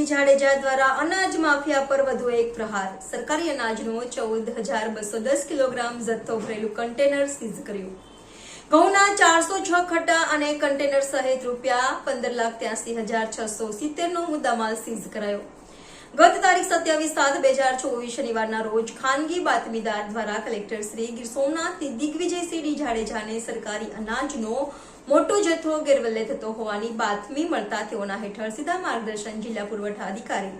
જાડેજા દ્વારા અનાજ માફિયા પર વધુ એક પ્રહાર. સરકારી અનાજનો 14,210 કિલોગ્રામ જથ્થો ભરેલું કન્ટેનર સીઝ કર્યું. ઘઉંના 406 ખટ્ટા અને કન્ટેનર સહિત ₹15,83,670 નો મુદ્દામાલ સીઝ કરાયો. ગત તારીખ 27/7/2024 શનિવારના રોજ ખાનગી બાતમીદાર દ્વારા કલેક્ટર શ્રી ગીર સોમનાથ દિગ્વિજયસિંહ ડી જાડેજાને સરકારી અનાજનો મોટો જથ્થો ગેરવલ્લે થતો હોવાની બાતમી મળતા તેઓના હેઠળ સીધા માર્ગદર્શન જિલ્લા પુરવઠા અધિકારી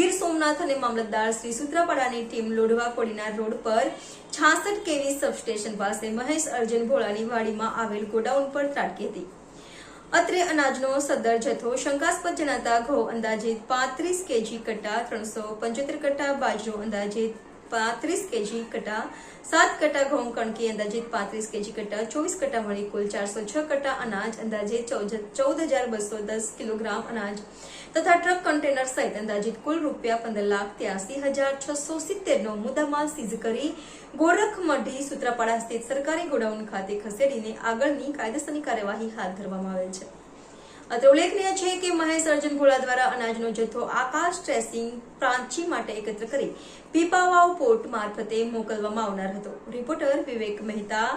ગીર સોમનાથ અને મામલતદાર શ્રી સૂત્રાપાડાની ટીમ લોઢવા કોડીનાર રોડ પર 66 કેવી સબસ્ટેશન પાસે મહેશ અર્જુન ભોળાની વાડીમાં આવેલ ગોડાઉન પર ત્રાટકી હતી. અત્રે અનાજનો સદર જથ્થો શંકાસ્પદ જણાતા ઘઉં અંદાજિત 35 કેજી કટ્ટા, 375 કટ્ટા બાજરો અંદાજિત 35 કેજી કટ્ટા, 7 કટ્ટા ઘઉં કણકી અંદાજિત 35 કેજી કટ્ટા, 24 કટ્ટા મળી કુલ 406 કટ્ટા અનાજ અંદાજિત 14,210 કિલોગ્રામ અનાજ તથા ટ્રક કન્ટેનર સહિત અંદાજિત કુલ ₹15,83,670 નો મુદ્દામાલ સીઝ કરી ગોરખમઢી સૂત્રાપાડા સ્થિત સરકારી ગોડાઉન ખાતે ખસેડીને આગળની કાયદેસરની કાર્યવાહી હાથ ધરવામાં આવેલ છે. અત્રે ઉલ્લેખનીય છે કે મહેશ અર્જુન ભોળા દ્વારા અનાજનો જથ્થો આકાશ ટ્રેસિંગ પ્રાંચી માટે એકત્ર કરી પીપાવાવ પોર્ટ મારફતે મોકલવામાં આવનાર હતો. રિપોર્ટર વિવેક મહેતા,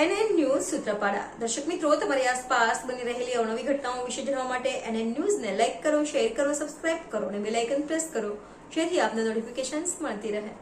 NN ન્યૂઝ સૂત્રાપાડા. દર્શક મિત્રો, તમારી આસપાસ બની રહેલી અવનવી ઘટનાઓ વિશે જાણવા માટે NN ન્યૂઝને લાઇક કરો, શેર કરો, સબસ્ક્રાઇબ કરો અને બેલ આઇકન પ્રેસ કરો, જેથી આપને નોટિફિકેશન્સ મળતી રહે.